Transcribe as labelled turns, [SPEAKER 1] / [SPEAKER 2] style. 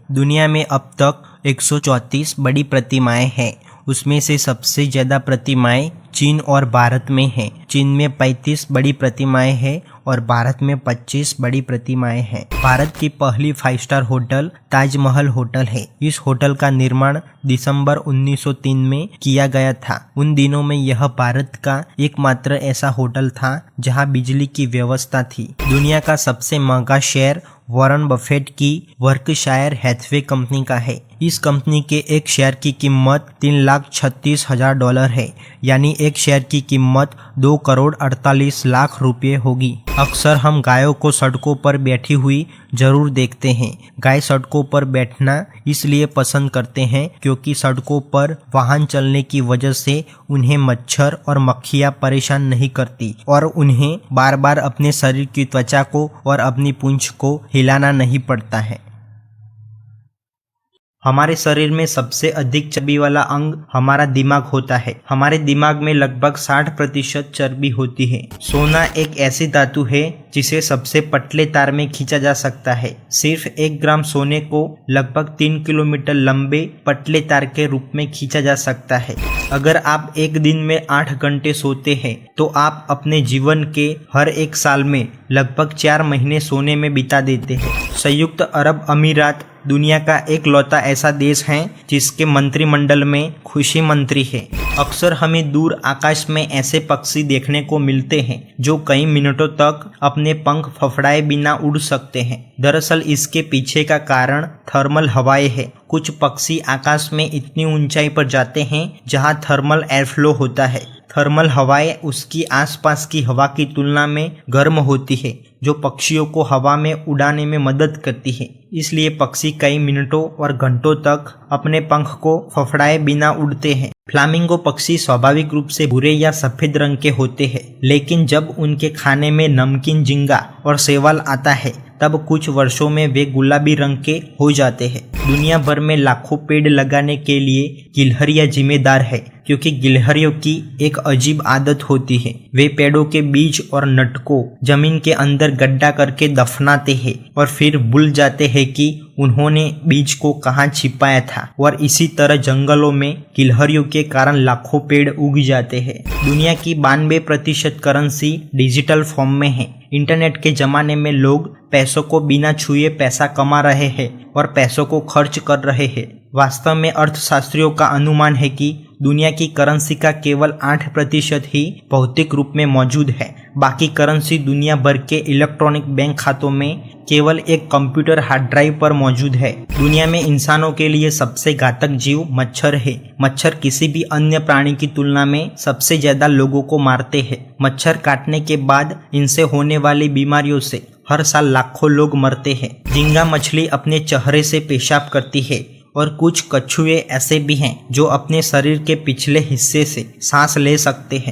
[SPEAKER 1] दुनिया में अब तक 134 बड़ी प्रतिमाएं हैं। उसमें से सबसे ज़्यादा प्रतिमाएं चीन और भारत में हैं। चीन में 35 बड़ी प्रतिमाएं हैं और भारत में 25 बड़ी प्रतिमाएं हैं। भारत की पहली 5 स्टार होटल ताजमहल होटल है। इस होटल का निर्माण दिसंबर 1903 में किया गया था। उन दिनों में यह भारत का एकमात्र ऐसा होटल था जहां बिजली की व्यवस्था थी। दुनिया का सबसे महंगा शेयर वॉरेन बफेट की बर्कशायर हैथवे कंपनी का है। इस कंपनी के एक शेयर की कीमत $3,36,000 है, यानी एक शेयर की कीमत 2,48,00,000 रुपये होगी। अक्सर हम गायों को सड़कों पर बैठी हुई जरूर देखते हैं। गाय सड़कों पर बैठना इसलिए पसंद करते हैं क्योंकि सड़कों पर वाहन चलने की वजह से उन्हें मच्छर और मक्खियां परेशान नहीं करती और उन्हें बार बार अपने शरीर की त्वचा को और अपनी पूंछ को हिलाना नहीं पड़ता है। हमारे शरीर में सबसे अधिक चर्बी वाला अंग हमारा दिमाग होता है। हमारे दिमाग में लगभग 60% चर्बी होती है। सोना एक ऐसी धातु है जिसे सबसे पतले तार में खींचा जा सकता है। सिर्फ 1 ग्राम सोने को लगभग 3 किलोमीटर लंबे पतले तार के रूप में खींचा जा सकता है। अगर आप एक दिन में 8 घंटे सोते हैं तो आप अपने जीवन के हर एक साल में लगभग 4 महीने सोने में बिता देते हैं। संयुक्त अरब अमीरात दुनिया का एकलौता ऐसा देश है जिसके मंत्रिमंडल में कृषि मंत्री है। अक्सर हमें दूर आकाश में ऐसे पक्षी देखने को मिलते हैं जो कई मिनटों तक अपने पंख फफड़ाए बिना उड़ सकते हैं। दरअसल इसके पीछे का कारण थर्मल हवाएं है। कुछ पक्षी आकाश में इतनी ऊंचाई पर जाते हैं जहां थर्मल एयरफ्लो होता है। थर्मल हवाएं उसकी आसपास की हवा की तुलना में गर्म होती है, जो पक्षियों को हवा में उड़ाने में मदद करती है। इसलिए पक्षी कई मिनटों और घंटों तक अपने पंख को फफड़ाए बिना उड़ते हैं। फ्लामिंगो पक्षी स्वाभाविक रूप से भूरे या सफेद रंग के होते हैं, लेकिन जब उनके खाने में नमकीन झींगा और शैवाल आता है तब कुछ वर्षों में वे गुलाबी रंग के हो जाते हैं। दुनिया भर में लाखों पेड़ लगाने के लिए गिलहरियां जिम्मेदार है, क्योंकि गिलहरियों की एक अजीब आदत होती है। वे पेड़ों के बीज और नट को जमीन के अंदर गड्ढा करके दफनाते हैं और फिर भूल जाते हैं कि उन्होंने बीज को कहाँ छिपाया था, और इसी तरह जंगलों में गिलहरियों के कारण लाखों पेड़ उग जाते हैं। दुनिया की 92% करेंसी डिजिटल फॉर्म में है। इंटरनेट के जमाने में लोग पैसों को बिना छुए पैसा कमा रहे हैं और पैसों को खर्च कर रहे हैं। वास्तव में अर्थशास्त्रियों का अनुमान है कि दुनिया की करेंसी का केवल 8% ही भौतिक रूप में मौजूद है। बाकी करेंसी दुनिया भर के इलेक्ट्रॉनिक बैंक खातों में केवल एक कंप्यूटर हार्ड ड्राइव पर मौजूद है। दुनिया में इंसानों के लिए सबसे घातक जीव मच्छर है। मच्छर किसी भी अन्य प्राणी की तुलना में सबसे ज्यादा लोगों को मारते हैं। मच्छर काटने के बाद इनसे होने वाली बीमारियों से हर साल लाखों लोग मरते हैं। झींगा मछली अपने चेहरे से पेशाब करती है और कुछ कछुए ऐसे भी हैं जो अपने शरीर के पिछले हिस्से से सांस ले सकते हैं।